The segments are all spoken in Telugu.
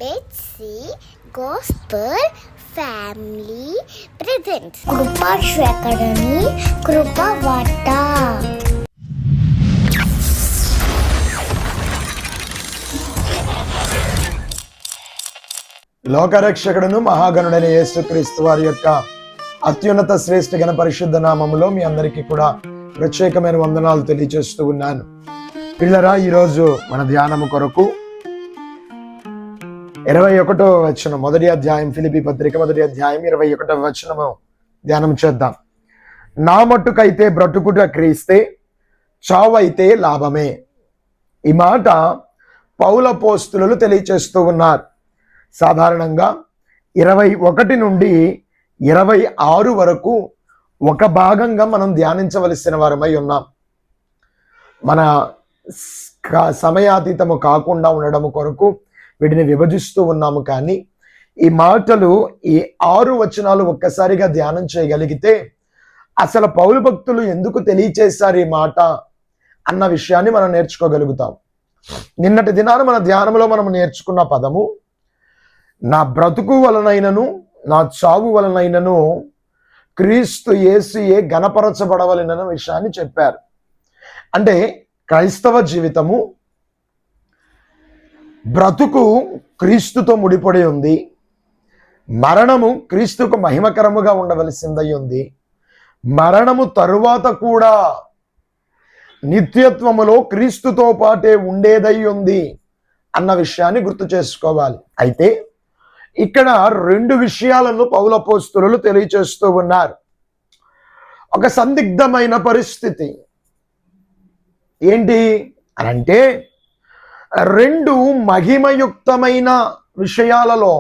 బెట్సీ గాస్పెల్ ఫ్యామిలీ ప్రెజెంట్స్ కృపా శ్వేకరణి కృపవార్త. లోకరక్షకుడును మహాగణుడైన యేసుక్రీస్తు వారి యొక్క అత్యున్నత శ్రేష్ఠ గణ పరిశుద్ధ నామములో మీ అందరికీ కూడా ప్రత్యేకమైన వందనాలు తెలియజేస్తూ ఉన్నాను. పిల్లరా, ఈరోజు మన ధ్యానము కొరకు 21వ వచనం, మొదటి అధ్యాయం, ఫిలిప్పీ పత్రిక 1వ అధ్యాయం 21వ వచనము ధ్యానం చేద్దాం. నా మట్టుకైతే బ్రతుకుట క్రీస్తే, చావైతే లాభమే. ఈ మాట పౌలపోస్తులు తెలియచేస్తూ ఉన్నారు. సాధారణంగా 21 నుండి 26 వరకు ఒక భాగంగా మనం ధ్యానించవలసిన వారమై ఉన్నాం. మన సమయాతీతము కాకుండా ఉండడము కొరకు వీటిని విభజిస్తూ ఉన్నాము. కానీ ఈ మాటలు, ఈ 6 వచనాలు ఒక్కసారిగా ధ్యానం చేయగలిగితే అసలు పౌలు భక్తులు ఎందుకు తెలియచేశారు ఈ మాట అన్న విషయాన్ని మనం నేర్చుకోగలుగుతాం. నిన్నటి దినాన మన ధ్యానంలో మనం నేర్చుకున్న పదము, నా బ్రతుకు వలనైనను నా చావు వలనైనను క్రీస్తు యేసుయే ఘనపరచబడవలెనన్న విషయాన్ని చెప్పారు. అంటే క్రైస్తవ జీవితము, బ్రతుకు క్రీస్తుతో ముడిపడి ఉంది. మరణము క్రీస్తుకు మహిమకరముగా ఉండవలసిందై ఉంది. మరణము తరువాత కూడా నిత్యత్వములో క్రీస్తుతో పాటే ఉండేదై ఉంది అన్న విషయాన్ని గుర్తు చేసుకోవాలి. అయితే ఇక్కడ 2 విషయాలను పౌలపోస్తులు తెలియచేస్తూ ఉన్నారు. ఒక సందిగ్ధమైన పరిస్థితి ఏంటి అనంటే, 2 మహిమయుక్తమైన విషయాలలో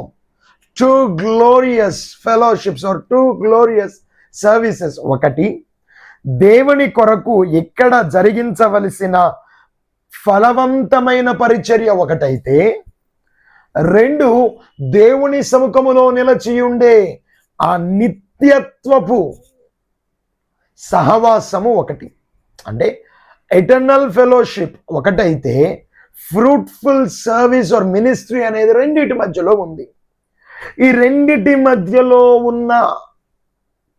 2 glorious fellowships or 2 glorious services. ఒకటి, దేవుని కొరకు ఇక్కడ జరిగించవలసిన ఫలవంతమైన పరిచర్య ఒకటైతే, 2 దేవుని సముఖములో నిలచి ఉండే ఆ నిత్యత్వపు సహవాసము ఒకటి. అంటే ఎటర్నల్ ఫెలోషిప్ ఒకటైతే, ఫ్రూట్ఫుల్ సర్వీస్ ఆర్ మినిస్ట్రీ అనేది 2 మధ్యలో ఉంది. ఈ 2 మధ్యలో ఉన్న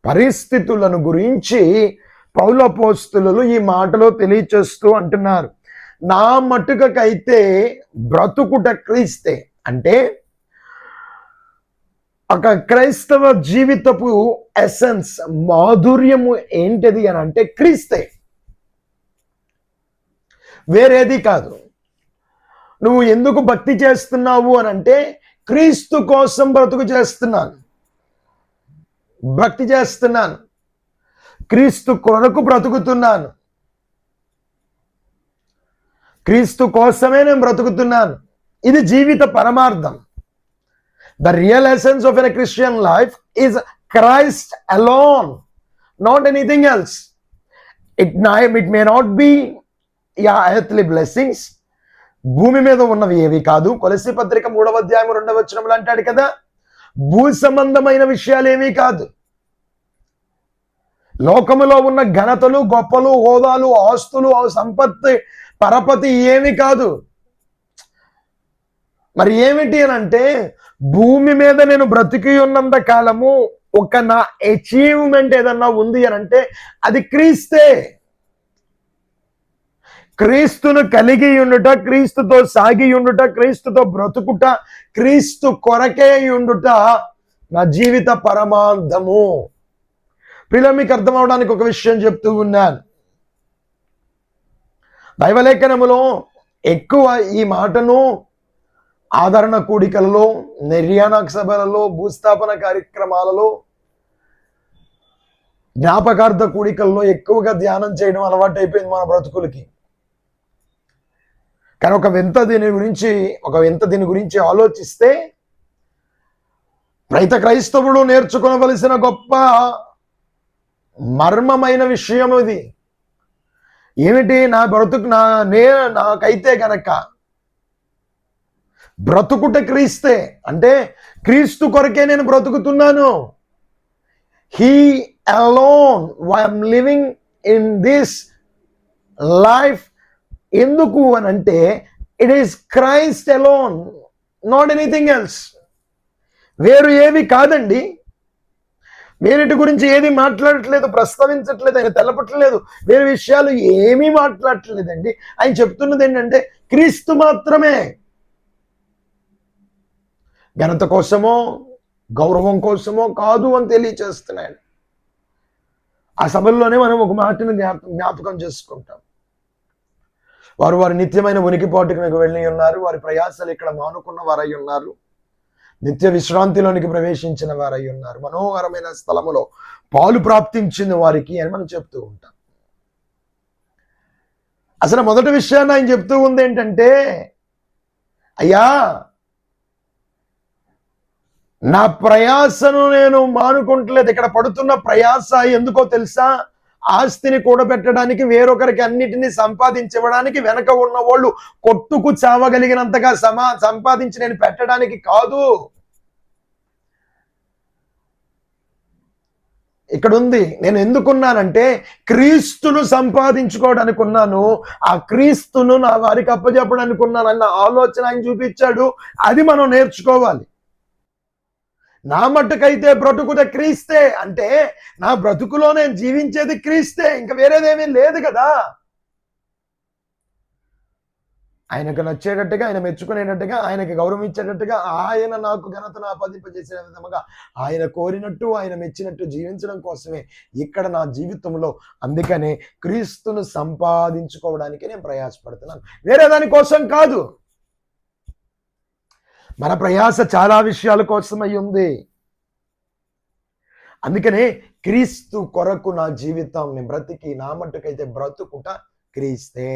పరిస్థితులను గురించి పౌలపోస్తులు ఈ మాటలో తెలియచేస్తూ అంటున్నారు. నా మట్టుకైతే బ్రతుకుట క్రీస్తే. అంటే ఒక క్రైస్తవ జీవితపు ఎసెన్స్, మాధుర్యము ఏంటిది అని అంటే క్రీస్తే, వేరేది కాదు. నువ్వు ఎందుకు భక్తి చేస్తున్నావు అని అంటే, క్రీస్తు కోసం బ్రతుకు చేస్తున్నాను, భక్తి చేస్తున్నాను, క్రీస్తు కొరకు బ్రతుకుతున్నాను, క్రీస్తు కోసమే నేను బ్రతుకుతున్నాను. ఇది జీవిత పరమార్థం. The real essence of a Christian life is Christ alone, not anything else. It may not be earthly blessings, భూమి మీద ఉన్నవి ఏవి కాదు. కొలస్సీ పత్రిక 3వ అధ్యాయం 2వ వచనంలో అంటాడు కదా, భూ సంబంధమైన విషయాలు ఏమీ కాదు. లోకములో ఉన్న ఘనతలు, గొప్పలు, హోదాలు, ఆస్తులు, సంపత్తి, పరపతి ఏమి కాదు. మరి ఏమిటి అని అంటే, భూమి మీద నేను బ్రతికి ఉన్నంత కాలము ఒక నా అచీవ్మెంట్ ఏదన్నా ఉంది అని అంటే అది క్రీస్తే. క్రీస్తును కలిగి ఉండుట, క్రీస్తుతో సాగి ఉండుట, క్రీస్తుతో బ్రతుకుట, క్రీస్తు కొరకే ఉండుట నా జీవిత పరమార్థము. పిల్లలు, మీకు అర్థం అవడానికి ఒక విషయం చెప్తూ ఉన్నాను. దైవలేఖనములో ఎక్కువ ఈ మాటను ఆదరణ కూడికలలో, నిర్యాణ సభలలో, భూస్థాపన కార్యక్రమాలలో, జ్ఞాపకార్థ కూడికల్లో ఎక్కువగా ధ్యానం చేయడం అలవాటు అయిపోయింది మన బ్రతుకులకి. కానీ ఒక వింత దీని గురించి ఆలోచిస్తే, ప్రతి క్రైస్తవుడు నేర్చుకోవలసిన గొప్ప మర్మమైన విషయం ఇది. ఏమిటి? నా బ్రతుకు నాకైతే గనక బ్రతుకుట క్రీస్తే, అంటే క్రీస్తు కొరకే నేను బ్రతుకుతున్నాను. He alone I'm living in this life. ఎందుకు అని అంటే, it is Christ alone. Not anything else. వేరు ఏవి కాదండి. వేరేటి గురించి ఏది మాట్లాడట్లేదు, ప్రస్తావించట్లేదు, ఆయన తెలపట్లేదు, వేరే విషయాలు ఏమీ మాట్లాడట్లేదండి. ఆయన చెప్తున్నది ఏంటంటే క్రీస్తు మాత్రమే. ఘనత కోసమో గౌరవం కోసమో కాదు అని తెలియచేస్తున్నాడు. ఆ సభల్లోనే మనం ఒక మాటను జ్ఞాపకం చేసుకుంటాం. వారు వారి నిత్యమైన ఉనికిపాటుకు వెళ్ళి ఉన్నారు. వారి ప్రయాసాలు ఇక్కడ మానుకున్న వారై ఉన్నారు. నిత్య విశ్రాంతిలోనికి ప్రవేశించిన వారై ఉన్నారు. మనోహరమైన స్థలములో పాలు ప్రాప్తించింది వారికి అని మనం చెప్తూ ఉంటాం. అసలు మొదటి విషయాన్ని ఆయన చెప్తూ ఉంది ఏంటంటే, అయ్యా నా ప్రయాసను నేను మానుకుంటలేదు. ఇక్కడ పడుతున్న ప్రయాస ఎందుకో తెలుసా? ఆస్తిని కూడబెట్టడానికి, వేరొకరికి అన్నిటినీ సంపాదించడానికి, వెనక ఉన్న వాళ్ళు కొట్టుకు చావగలిగినంతగా సంపాదించి నేను పెట్టడానికి కాదు. ఇక్కడ ఉంది, నేను ఎందుకున్నానంటే క్రీస్తును సంపాదించుకోవడానికి ఉన్నాను. ఆ క్రీస్తును నా వారికి అప్పచెప్పడానికి ఉన్నాను అన్న ఆలోచన ఆయన చూపించాడు. అది మనం నేర్చుకోవాలి. నా మట్టుకైతే బ్రతుకుట క్రీస్తే అంటే నా బ్రతుకులో నేను జీవించేది క్రీస్తే, ఇంకా వేరేదేమీ లేదు కదా. ఆయనకు నచ్చేటట్టుగా, ఆయన మెచ్చుకునేటట్టుగా, ఆయనకి గౌరవం ఇచ్చేటట్టుగా, ఆయన నాకు ఘనతను ఆపాదింపజేసే విధముగా ఆయన కోరినట్టు, ఆయన మెచ్చినట్టు జీవించడం కోసమే ఇక్కడ నా జీవితంలో. అందుకనే క్రీస్తును సంపాదించుకోవడానికి నేను ప్రయాసపడుతున్నాను, వేరే దానికోసం కాదు. మన ప్రయాస చాలా విషయాల కోసమై ఉంది. అందుకనే క్రీస్తు కొరకు నా జీవితాన్ని బ్రతికి, నా మట్టుకైతే బ్రతుకుట క్రీస్తే.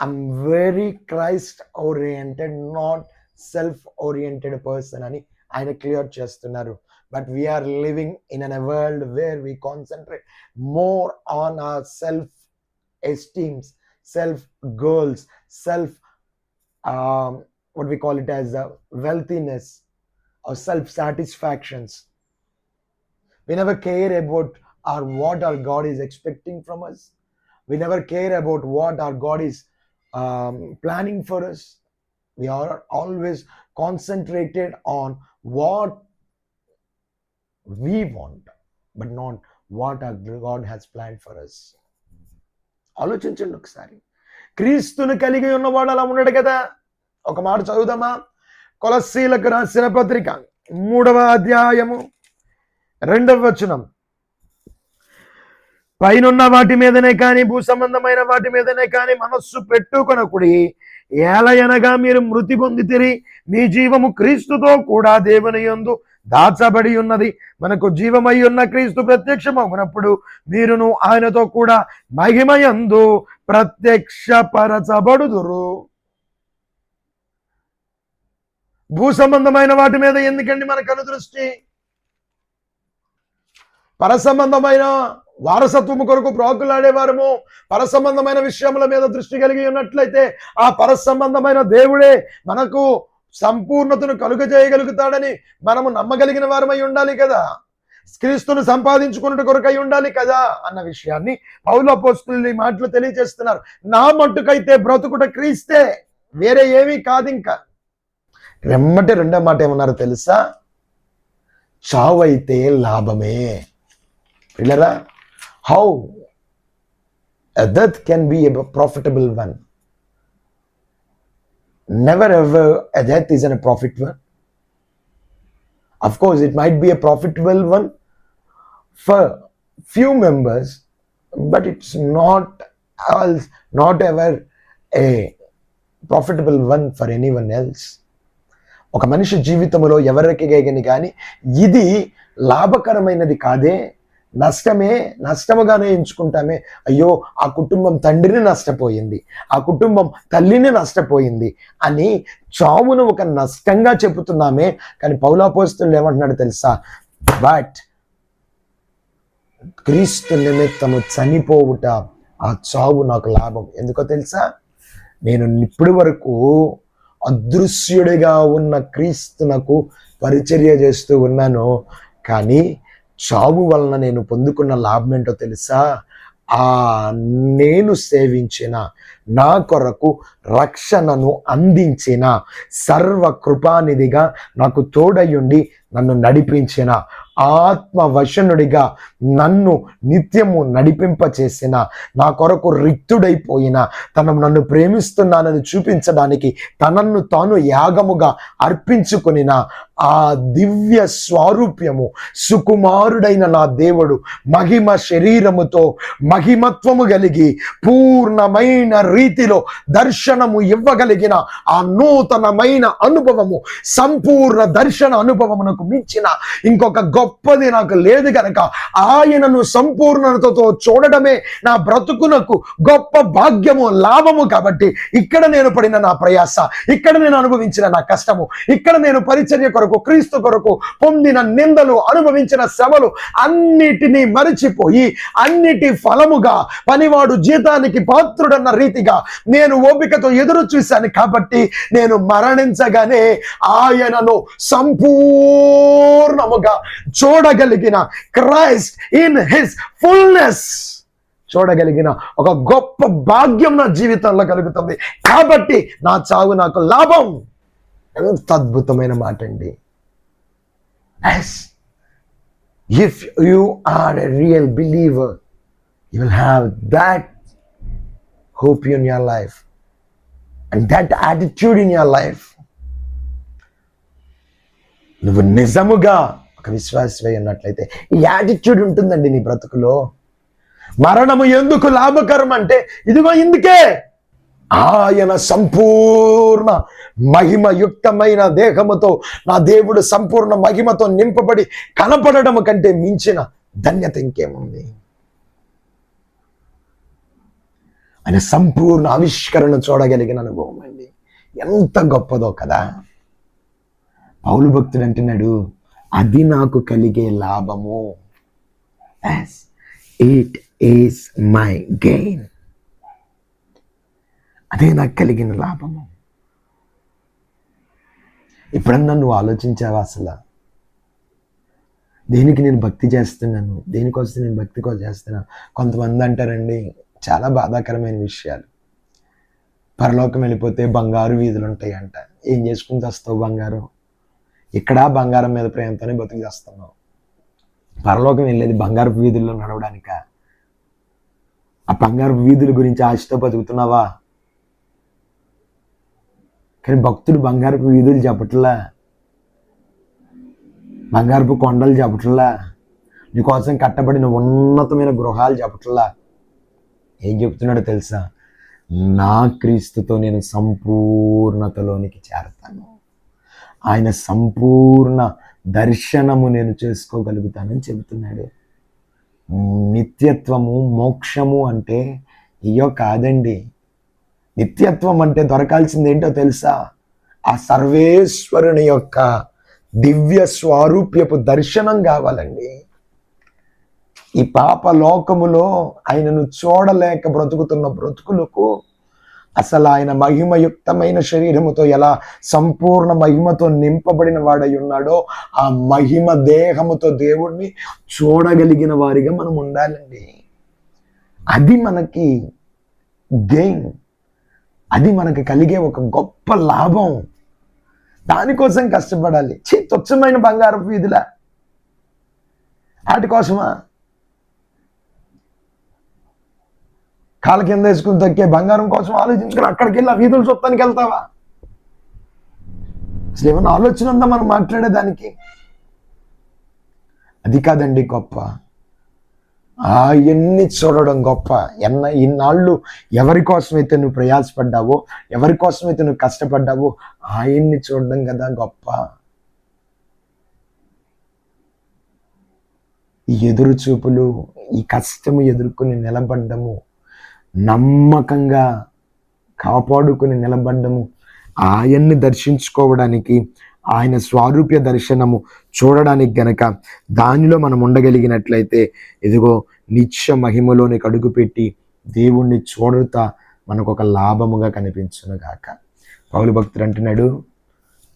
I'm very Christ oriented, not self oriented person అని ఆయన క్లియర్ చేస్తున్నారు. But we are living in a world where we concentrate more on our self esteems, self goals, self what we call it as wealthiness or self satisfactions. We never care about what our God is expecting from us. We never care about what our God is planning for us. We are always concentrated on what we want, but not what our God has planned for us. ఆలోచించండి ఒకసారి. క్రీస్తును కలిగి ఉన్నవాడు అలా ఉన్నాడు కదా. ఒక మాట చదువుదామా? కొలస్సీలకు రాసిన పత్రిక 3వ అధ్యాయము 2వ వచనం. పైనున్న వాటి మీదనే కానీ, భూ సంబంధమైన వాటి మీదనే కానీ మనస్సు పెట్టుకొనకుడి. ఏలయనగా మీరు మృతి పొందితిరి, మీ జీవము క్రీస్తుతో కూడా దేవుని యందు దాచబడి ఉన్నది. మనకు జీవమై ఉన్న క్రీస్తు ప్రత్యక్షమగునప్పుడు మీరును ఆయనతో కూడా మహిమయందు ప్రత్యక్షపరచబడుదురు. భూ సంబంధమైన వాటి మీద ఎందుకండి మనకు అనుదృష్టి? పరసంబంధమైన వారసత్వము కొరకు ప్రాకులాడేవారము పరసంబంధమైన విషయముల మీద దృష్టి కలిగి ఉన్నట్లయితే ఆ పరసంబంధమైన దేవుడే మనకు సంపూర్ణతను కలుగజేయగలుగుతాడని మనము నమ్మగలిగిన వారమై ఉండాలి కదా. క్రీస్తును సంపాదించుకున్నట్టు కొరకై ఉండాలి కదా అన్న విషయాన్ని పౌలు అపోస్తలుని మాటలు తెలియజేస్తున్నారు. నా మట్టుకైతే బ్రతుకుట క్రీస్తే, వేరే ఏమీ కాదు. ఇంకా రెమ్మటి రెండో మాట ఏమన్నారు తెలుసా? చావైతే లాభమే. పిల్లరా, how a death can be a profitable one? Never ever a death is a profit one. Of course, it might be a profitable one for few members, but it's not ever a profitable one for anyone else. ఒక మనిషి జీవితంలో ఎవరికి కానీ ఇది లాభకరమైనది కాదే, నష్టముగానే ఎంచుకుంటామే. అయ్యో, ఆ కుటుంబం తండ్రిని నష్టపోయింది, ఆ కుటుంబం తల్లిని నష్టపోయింది అని చావును ఒక నష్టంగా చెబుతున్నామే. కానీ పౌలు అపోస్తలుడు ఏమంటున్నాడు తెలుసా? బట్ క్రీస్తు నిమిత్తము చనిపోవుట, ఆ చావు నాకు లాభం. ఎందుకో తెలుసా? నేను ఇప్పటి వరకు అదృశ్యుడిగా ఉన్న క్రీస్తునకు పరిచర్య చేస్తూ ఉన్నాను, కానీ చావు వలన నేను పొందుకున్న లాభం ఏంటో తెలుసా? నేను సేవించిన నా కొరకు రక్షణను అందించిన సర్వ కృపానిధిగా నాకు తోడయుండి నన్ను నడిపించిన ఆత్మవశనుడిగా నన్ను నిత్యము నడిపింపచేసిన నా కొరకు రిక్తుడైపోయిన నన్ను ప్రేమిస్తున్నానని చూపించడానికి తనను తాను యాగముగా అర్పించుకొనిన ఆ దివ్య స్వారూప్యము సుకుమారుడైన నా దేవుడు మహిమ శరీరముతో మహిమత్వము కలిగి పూర్ణమైన రీతిలో దర్శనము ఇవ్వగలిగిన ఆ నూతనమైన అనుభవము, సంపూర్ణ దర్శన అనుభవమునకు మించిన ఇంకొక గొప్పది నాకు లేదు కనుక ఆయనను సంపూర్ణతతో చూడడమే నా బ్రతుకునకు గొప్ప భాగ్యము, లాభము. కాబట్టి ఇక్కడ నేను పడిన నా ప్రయాస, ఇక్కడ నేను అనుభవించిన నా కష్టము, ఇక్కడ నేను పరిచర్య కొరకు, క్రీస్తు కొరకు పొందిన నిందలు, అనుభవించిన శ్రమలు అన్నిటినీ మరిచిపోయి అన్నిటి ఫలముగా పనివాడు జీతానికి పాత్రుడన్న రీతిగా నేను ఓపికతో ఎదురు చూశాను. కాబట్టి నేను మరణించగానే ఆయనను సంపూర్ణముగా చూడగలిగిన, క్రైస్ట్ ఇన్ హిస్ ఫుల్నెస్ చూడగలిగిన ఒక గొప్ప భాగ్యం నా జీవితంలో కలుగుతుంది. కాబట్టి నా చావు నాకు లాభం. ఎంత అద్భుతమైన మాట అండి. If you are a real believer, you will have that hope in your life and that attitude in your life. నువ్వు నిజముగా ఒక విశ్వాసవై ఉన్నట్లయితే ఈ యాటిట్యూడ్ ఉంటుందండి నీ బ్రతుకులో. మరణము ఎందుకు లాభకరం అంటే ఇదిగో ఇందుకే, ఆయన సంపూర్ణ మహిమయుక్తమైన దేహముతో నా దేవుడు సంపూర్ణ మహిమతో నింపబడి కనపడడం కంటే మించిన ధన్యత ఇంకేముంది? ఆయన సంపూర్ణ ఆవిష్కరణ చూడగలిగిన అనుభవం అండి. ఎంత గొప్పదో కదా. పౌలు భక్తుడు అంటున్నాడు, అది నాకు కలిగే లాభము. It is my gain. అదే నాకు కలిగిన లాభము. ఎప్పుడన్నా నువ్వు ఆలోచించావా అసలు దేనికి నేను భక్తి చేస్తున్నాను, దేనికోసం నేను భక్తి కోసం చేస్తున్నాను? కొంతమంది అంటారండి, చాలా బాధాకరమైన విషయాలు. పరలోకం వెళ్ళిపోతే బంగారు వీధులు ఉంటాయి అంట. ఏం చేసుకుని వస్తావు బంగారం? ఇక్కడ బంగారం మీద ప్రేమతోనే బతికి చేస్తున్నావు. పరలోకం వెళ్ళేది బంగారు వీధుల్లో నడవడానిక? ఆ బంగారు వీధుల గురించి ఆశతో బతుకుతున్నావా? కానీ భక్తుడు బంగారపు వీధులు చెప్పట్లా, బంగారపు కొండలు చెప్పట్లా, నీకోసం కట్టబడిన ఉన్నతమైన గృహాలు చెప్పట్లా. ఏం చెప్తున్నాడో తెలుసా? నా క్రీస్తుతో నేను సంపూర్ణతలోనికి చేరతాను, ఆయన సంపూర్ణ దర్శనము నేను చేసుకోగలుగుతానని చెబుతున్నాడు. నిత్యత్వము, మోక్షము అంటే ఇయో కాదండి. నిత్యత్వం అంటే దొరకాల్సింది ఏంటో తెలుసా? ఆ సర్వేశ్వరుని యొక్క దివ్య స్వారూప్యపు దర్శనం కావాలండి. ఈ పాప లోకములో ఆయనను చూడలేక బ్రతుకుతున్న బ్రతుకులకు అసలు ఆయన మహిమయుక్తమైన శరీరముతో ఎలా సంపూర్ణ మహిమతో నింపబడిన వాడై ఉన్నాడో ఆ మహిమ దేహముతో దేవుణ్ణి చూడగలిగిన వారిగా మనం ఉండాలండి. అది మనకి గెయిన్, అది మనకి కలిగే ఒక గొప్ప లాభం. దానికోసం కష్టపడాలి. తుచ్చమైన బంగారపు వీధులా వాటి కోసమా? కాళ్ళ కింద వేసుకుని తక్కే బంగారం కోసం ఆలోచించుకుని అక్కడికి వెళ్ళి ఆ వీధులు చూడటానికి వెళ్తావా? అసలు ఏమన్నా ఆలోచన ఉందా మనం మాట్లాడేదానికి? అది కాదండి గొప్ప. ఆయన్ని చూడడం గొప్ప. ఇన్నాళ్ళు ఎవరి కోసమైతే నువ్వు ప్రయాసపడ్డావో, ఎవరి కోసమైతే నువ్వు కష్టపడ్డావో ఆయన్ని చూడడం కదా గొప్ప. ఈ ఎదురు చూపులు, ఈ కష్టము ఎదుర్కొని నిలబడ్డము, నమ్మకంగా కాపాడుకుని నిలబడ్డము, ఆయన్ని దర్శించుకోవడానికి, ఆయన స్వారూప్య దర్శనము చూడడానికి గనక దానిలో మనం ఉండగలిగినట్లయితే ఇదిగో నిత్య మహిమలోనికి అడుగుపెట్టి దేవుణ్ణి చూడతా మనకు ఒక లాభముగా కనిపించును గాక. పౌలు భక్తుడు అంటున్నాడు,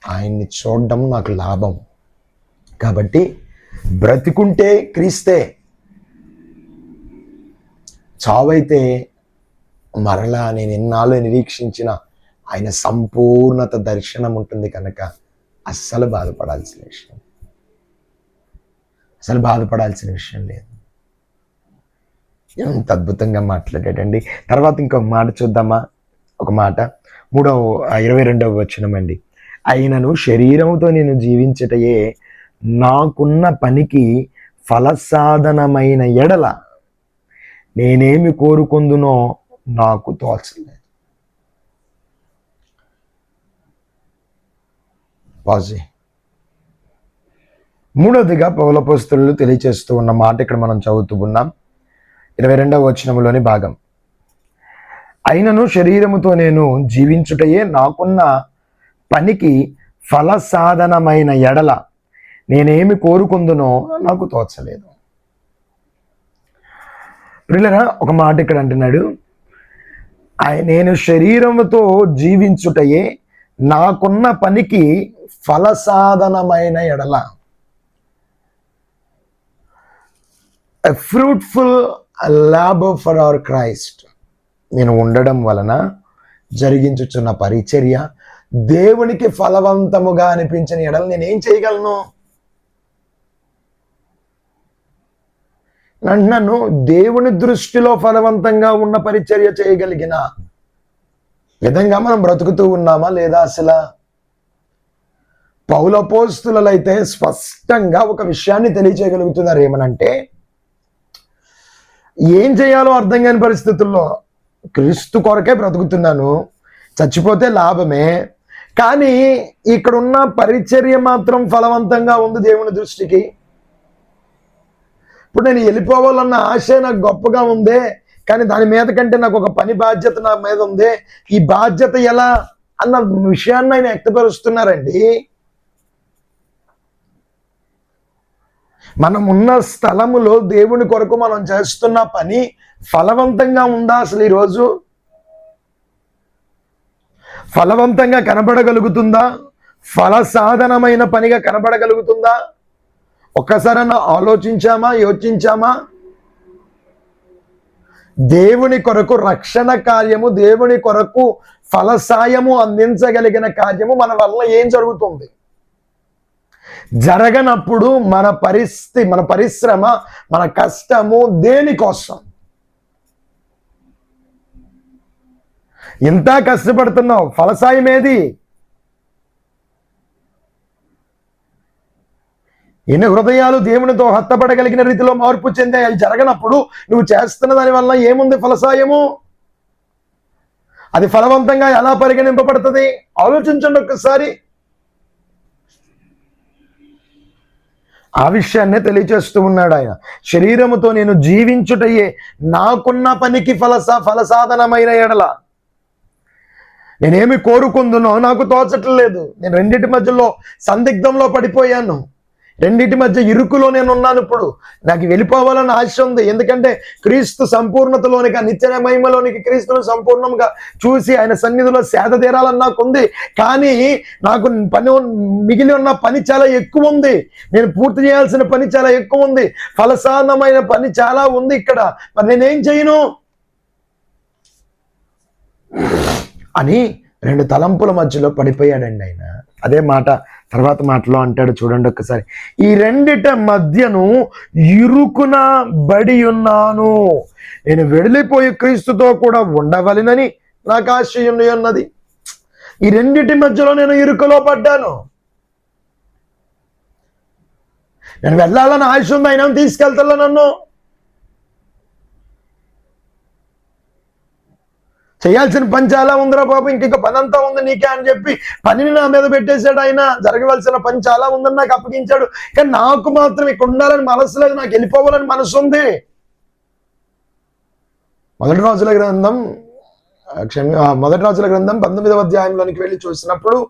ఆయన్ని చూడడం నాకు లాభం. కాబట్టి బ్రతికుంటే క్రీస్తే, చావైతే మరలా నేను ఎన్నాళ్ళు నిరీక్షించిన ఆయన సంపూర్ణత దర్శనం ఉంటుంది కనుక అస్సలు బాధపడాల్సిన విషయం లేదు. ఎంత అద్భుతంగా మాట్లాడాడండి. తర్వాత ఇంకొక మాట చూద్దామా? ఒక మాట 22వ వచనం అండి. అయినను శరీరముతో నేను జీవించటయే నాకున్న పనికి ఫలసాధనమైన ఎడల నేనేమి కోరుకుందునో నాకు తోచలేదు. పాజీ. మూడవదిగా పౌలు అపోస్తలులు తెలియచేస్తూ ఉన్న మాట ఇక్కడ మనం చదువుతూ ఉన్నాం. 22వ వచనంలోని భాగం. అయినను శరీరముతో నేను జీవించుటయే నాకున్న పనికి ఫలసాధనమైన ఎడల నేనేమి కోరుకుందునో నాకు తోచలేదు. ప్రియులారా, ఒక మాట ఇక్కడ అంటున్నాడు, నేను శరీరముతో జీవించుటయే నాకున్న పనికి ఫలసాధనమైన ఎడల, a fruitful labor for our Christ, నేను ఉండడం వలన జరిగించుచున్న పరిచర్య దేవునికి ఫలవంతముగా అనిపించిన ఎడల నేనేం చేయగలను? నన్ను దేవుని దృష్టిలో ఫలవంతంగా ఉన్న పరిచర్య చేయగలిగిన విధంగా మనం బ్రతుకుతూ ఉన్నామా లేదా? అసలు పౌలు అపోస్తలులైతే స్పష్టంగా ఒక విషయాన్ని తెలియచేయగలుగుతున్నారు. ఏమనంటే, ఏం చేయాలో అర్థం కాని పరిస్థితుల్లో క్రీస్తు కొరకే బ్రతుకుతున్నాను, చచ్చిపోతే లాభమే, కానీ ఇక్కడున్న పరిచర్య మాత్రం ఫలవంతంగా ఉంది దేవుని దృష్టికి. ఇప్పుడు నేను వెళ్ళిపోవాలన్న ఆశ నాకు గొప్పగా ఉందే, కానీ దాని మీద కంటే నాకు ఒక పని బాధ్యత నా మీద ఉంది, ఈ బాధ్యత ఎలా అన్న విషయాన్ని ఆయన వ్యక్తపరుస్తున్నారండి. మనం ఉన్న స్థలములో దేవుని కొరకు మనం చేస్తున్న పని ఫలవంతంగా ఉందా? అసలు ఈరోజు ఫలవంతంగా కనబడగలుగుతుందా? ఫలసాధనమైన పనిగా కనబడగలుగుతుందా? ఒక్కసారన్నా ఆలోచించామా, యోచించామా? దేవుని కొరకు రక్షణ కార్యము, దేవుని కొరకు ఫలసాయము అందించగలిగిన కార్యము మన వల్ల ఏం జరుగుతుంది? జరగనప్పుడు మన పరిస్థితి, మన పరిశ్రమ, మన కష్టము దేనికోసం? ఇంత కష్టపడుతున్నావు, ఫలసాయం ఏది? ఎన్ని హృదయాలు దేవునితో హత్తపడగలిగిన రీతిలో మార్పు చెందాయి. అవి జరగనప్పుడు నువ్వు చేస్తున్న దాని వల్ల ఏముంది ఫలసాయము? అది ఫలవంతంగా ఎలా పరిగణింపబడుతుంది? ఆలోచించండి ఒక్కసారి. ఆ విషయాన్నే తెలియచేస్తూ ఉన్నాడు ఆయన. శరీరముతో నేను జీవించుటయే నాకున్న పనికి ఫలసాధనమైన ఎడల నేనేమి కోరుకుందునో నాకు తోచట్లేదు. నేను రెండింటి మధ్యలో సందిగ్ధంలో పడిపోయాను, రెండింటి మధ్య ఇరుకులో నేను ఉన్నాను. ఇప్పుడు నాకు వెళ్ళిపోవాలని ఆశ ఉంది, ఎందుకంటే క్రీస్తు సంపూర్ణతలోనికి, నిత్య మహిమలోనికి క్రీస్తును సంపూర్ణంగా చూసి ఆయన సన్నిధిలో సేద తీరాలని నాకు ఉంది. కానీ నాకు మిగిలి ఉన్న పని చాలా ఎక్కువ ఉంది, నేను పూర్తి చేయాల్సిన పని చాలా ఎక్కువ ఉంది, ఫలసాధనమైన పని చాలా ఉంది ఇక్కడ, మరి నేనేం చేయను అని రెండు తలంపుల మధ్యలో పడిపోయాడండి ఆయన. అదే మాట తర్వాత మాటలో అంటాడు, చూడండి ఒక్కసారి. ఈ రెండిట మధ్యను ఇరుకున బడి ఉన్నాను, నేను వెళ్ళిపోయి క్రీస్తుతో కూడా ఉండవలెనని నాకు ఆశ ఉన్నది. ఈ రెండిటి మధ్యలో నేను ఇరుకులో పడ్డాను. నేను వెళ్ళాలని ఆశ ఉంది, ఆయన తీసుకెళ్తా నన్ను. చేయాల్సిన పని చాలా ఉందిరా బాబు, ఇంకొక పని అంతా ఉంది నీకే అని చెప్పి పనిని నా మీద పెట్టేశాడు ఆయన. జరగవలసిన పని చాలా ఉందని నాకు అప్పగించాడు, కానీ నాకు మాత్రం ఇక్కడ ఉండాలని మనసు లేదు, నాకు వెళ్ళిపోవాలని మనసు ఉంది. మొదటి రాజుల గ్రంథం 19వ అధ్యాయంలోనికి వెళ్ళి చూసినప్పుడు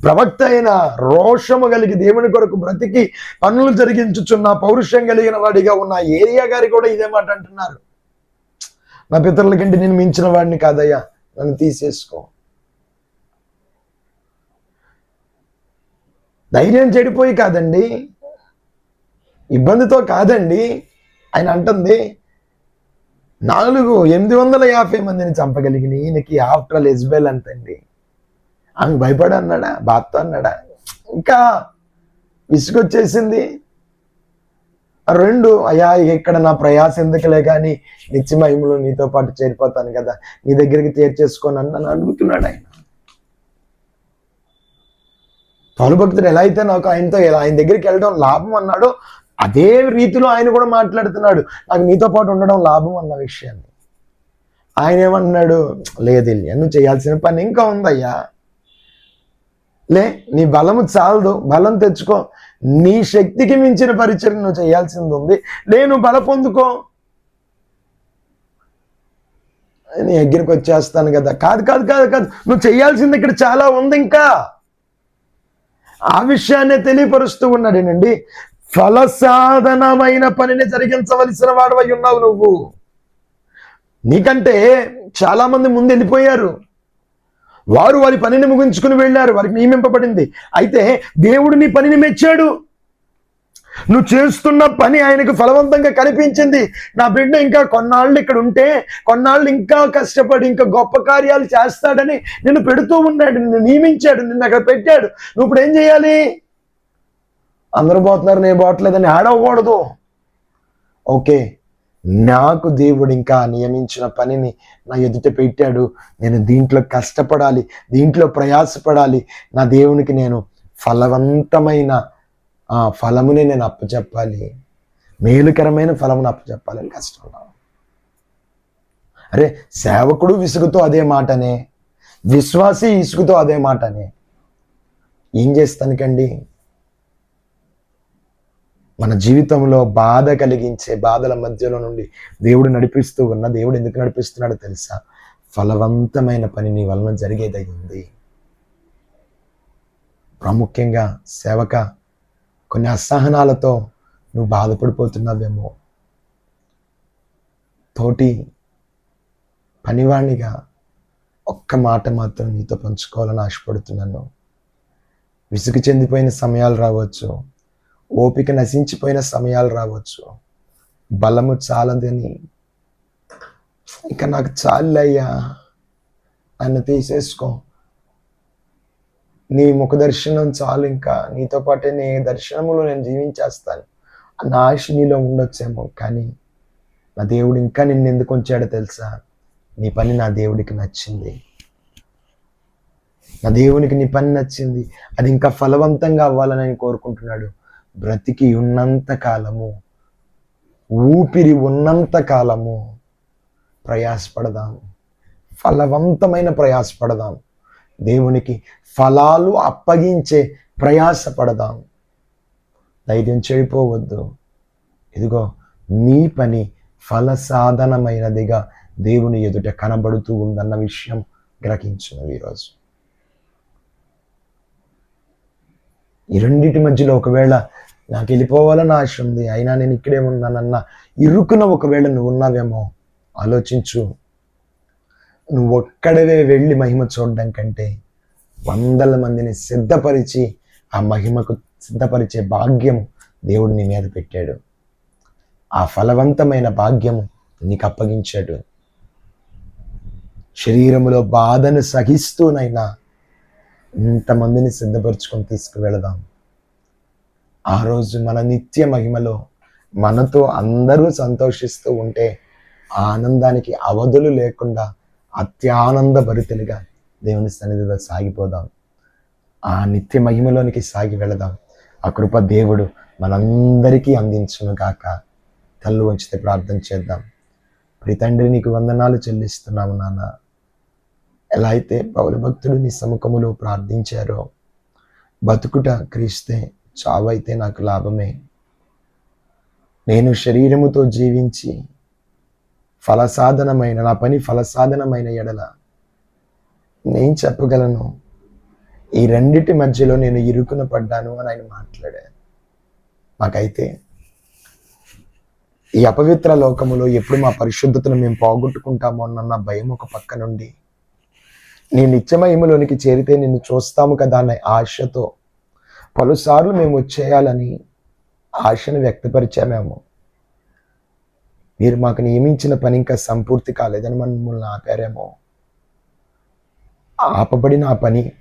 ప్రవక్త అయిన రోషము కలిగి దేవుని కొరకు బ్రతికి పనులు జరిగించుచున్న పౌరుషం కలిగిన వాడిగా ఉన్న ఏరియా గారి కూడా ఇదే మాట అంటున్నారు. నా పితరుల కంటే నేను మించిన వాడిని కాదయ్యా, నన్ను తీసేసుకో. ధైర్యం చెడిపోయి కాదండి, ఇబ్బందితో కాదండి ఆయన అంటుంది. 850 మందిని చంపగలిగిన ఈయనకి ఆఫ్టర్ ఆల్ ఎజ్బెల్ అంతండి. ఆమె భయపడి అన్నాడా? బాధతో అన్నాడా? ఇంకా విసుగొచ్చేసింది. రెండు, అయ్యా ఇక్కడ నా ప్రయాస ఎందుకులే కానీ నిత్య మహిమలో నీతో పాటు చేరిపోతాను కదా, నీ దగ్గరికి చేర్చేసుకొని నన్ను అడుగుతున్నాడు ఆయన. పౌలు భక్తుడు ఎలా అయితే నాకు ఆయన దగ్గరికి వెళ్ళడం లాభం అన్నాడో అదే రీతిలో ఆయన కూడా మాట్లాడుతున్నాడు, నాకు నీతో పాటు ఉండడం లాభం అన్న విషయాన్ని. ఆయన ఏమన్నాడు? లేదు నువ్వు చేయాల్సిన పని ఇంకా ఉందయ్యా, నీ బలము చాలదు, బలం తెచ్చుకో, నీ శక్తికి మించిన పరిచయం నువ్వు చేయాల్సింది ఉంది, నువ్వు బల పొందుకో, నీ దగ్గరికి వచ్చేస్తాను కదా. కాదు కాదు కాదు కాదు, నువ్వు చేయాల్సింది ఇక్కడ చాలా ఉంది ఇంకా. ఆ విషయాన్ని తెలియపరుస్తూ ఉన్నాడేనండి. ఫలసాధనమైన పనిని జరిగించవలసిన వాడవై ఉన్నావు నువ్వు. నీకంటే చాలా మంది ముందు వెళ్ళిపోయారు, వారు వారి పనిని ముగించుకుని వెళ్ళారు, వారికి నియమింపబడింది. అయితే దేవుడు నీ పనిని మెచ్చాడు, నువ్వు చేస్తున్న పని ఆయనకు ఫలవంతంగా కనిపించింది. నా బిడ్డ ఇంకా కొన్నాళ్ళు ఇక్కడ ఉంటే, కొన్నాళ్ళు ఇంకా కష్టపడి ఇంకా గొప్ప కార్యాలు చేస్తాడని నిన్ను పెడుతూ ఉన్నాడు, నిన్ను నియమించాడు, నిన్ను అక్కడ పెట్టాడు. నువ్వు ఇప్పుడు ఏం చేయాలి? అందరూ పోతున్నారు, నేను పోవట్లేదని ఆడవకూడదు. ఓకే, నాకు దేవుడు ఇంకా నియమించిన పనిని నా ఎదుట పెట్టాడు, నేను దీంట్లో కష్టపడాలి, దీంట్లో ప్రయాసపడాలి, నా దేవునికి నేను ఫలవంతమైన ఫలముని నేను అప్పచెప్పాలి, మేలుకరమైన ఫలమును అప్పచెప్పాలని కష్టపడాలి. అరే, సేవకుడు విసుగుతో అదే మాటనే, విశ్వాసి ఇసుగుతో అదే మాటనే. ఏం చేస్తానికండి? మన జీవితంలో బాధ కలిగించే బాధల మధ్యలో నుండి దేవుడు నడిపిస్తూ ఉన్న, దేవుడు ఎందుకు నడిపిస్తున్నాడో తెలుసా? ఫలవంతమైన పని నీ వలన జరిగేదై ఉంది. ప్రాముఖ్యంగా సేవక, కొన్ని అసహనాలతో నువ్వు బాధపడిపోతున్నావేమో. తోటి పనివాణిగా ఒక్క మాట మాత్రం నీతో పంచుకోవాలని ఆశపడుతున్నాను. విసుగు చెందిపోయిన సమయాలు రావచ్చు, ఓపిక నశించిపోయిన సమయాలు రావచ్చు, బలము చాలదని, ఇంకా నాకు చాలయ్యా, నన్ను తీసేసుకో, నీ ముఖ దర్శనం చాలు, ఇంకా నీతో పాటే నీ దర్శనములో నేను జీవించేస్తాను అన్న ఆశ నీలో ఉండొచ్చేమో. కానీ నా దేవుడు ఇంకా నిన్ను ఎందుకు ఉంచాడో తెలుసా? నీ పని నా దేవుడికి నచ్చింది, నా దేవునికి నీ పని నచ్చింది, అది ఇంకా ఫలవంతంగా అవ్వాలని ఆయన కోరుకుంటున్నాడు. బ్రతికి ఉన్నంత కాలము, ఊపిరి ఉన్నంత కాలము ప్రయాసపడదాం, ఫలవంతమైన ప్రయాసపడదాం, దేవునికి ఫలాలు అప్పగించే ప్రయాసపడదాం. ధైర్యం చెడిపోవద్దు. ఇదిగో నీ పని ఫలసాధనమైనదిగా దేవుని ఎదుట కనబడుతూ ఉందన్న విషయం గ్రహించును. ఈరోజు ఈ రెండింటి మధ్యలో ఒకవేళ నాకు వెళ్ళిపోవాలని ఆశ ఉంది, అయినా నేను ఇక్కడే ఉన్నానన్న ఇరుకున ఒకవేళ నువ్వు ఉన్నావేమో ఆలోచించు. నువ్వు ఒక్కడవే వెళ్ళి మహిమ చూడడం కంటే 100 మందిని సిద్ధపరిచి ఆ మహిమకు సిద్ధపరిచే భాగ్యము దేవుడు నీ మీద పెట్టాడు. ఆ ఫలవంతమైన భాగ్యము నీకు అప్పగించాడు. శరీరములో బాధను సహిస్తూనైనా ఇంతమందిని సిద్ధపరచుకొని తీసుకువెళదాం. ఆ రోజు మన నిత్య మహిమలో మనతో అందరూ సంతోషిస్తూ ఉంటే ఆ ఆనందానికి అవధులు లేకుండా అత్యానంద భరితులుగా దేవుని సన్నిధిలో సాగిపోదాం. ఆ నిత్య మహిమలోనికి సాగి వెళదాం. ఆ కృప దేవుడు మనందరికీ అందించును గాక. కళ్ళు వంచితే ప్రార్థన చేద్దాం. ప్రియ తండ్రి, నీకు వందనాలు చెల్లిస్తున్నాము నాన్న. ఎలా అయితే పౌలు భక్తుడు నీ సముఖములో ప్రార్థించారో, బతుకుట క్రీస్తే, చావైతే నాకు లాభమే, నేను శరీరముతో జీవించి ఫలసాధనమైన నా పని ఫలసాధనమైన ఎడల నేను చెప్పగలను, ఈ రెండిటి మధ్యలో నేను ఇరుకున పడ్డాను అని ఆయన మాట్లాడారు. మాకైతే ఈ అపవిత్ర లోకములో ఎప్పుడు మా పరిశుద్ధతను మేము పోగొట్టుకుంటామో అన్న భయం ఒక పక్క నుండి, నీ నిత్యమహిమలోనికి చేరితే నిన్ను చూస్తాము కదా అనే ఆశతో పలుసార్లు మేము వచ్చేయాలని ఆశను వ్యక్తపరిచామేమో. మీరు మాకు నియమించిన పని ఇంకా సంపూర్తి కాలేదని మమ్మల్ని ఆపారేమో. ఆపబడిన ఆ పని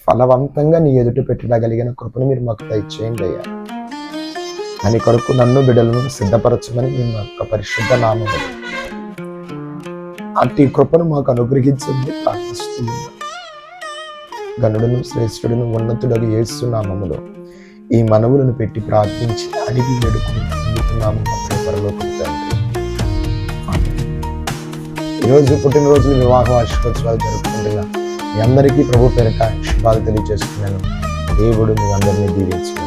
ఫలవంతంగా నీ ఎదుట పెట్టగలిగిన కృపను మీరు మాకు దయచేయండి అయ్యా. అని కొరకు నన్ను బిడ్డలను సిద్ధపరచమని మీ యొక్క పరిశుద్ధ నామములో అట్టి కృపను మాకు అనుగ్రహించమని ప్రార్థిస్తున్నాను. గనుడును శ్రేష్ఠుడును ఉన్నతుడగు యేసు నామములో ఈ మనవులను పెట్టి ప్రార్థించి అడిగి వేడుకుని పొందుతున్నాము మా పరలోకపు తండ్రి. ఈరోజు పుట్టినరోజులు వివాహ వార్షికోత్సవాలు జరుపుకుంటున్నా మీ అందరికీ ప్రభు పేరిట శుభాలు తెలియజేస్తున్నాను. దేవుడు మీ అందరినీ దీవించుకున్నాను.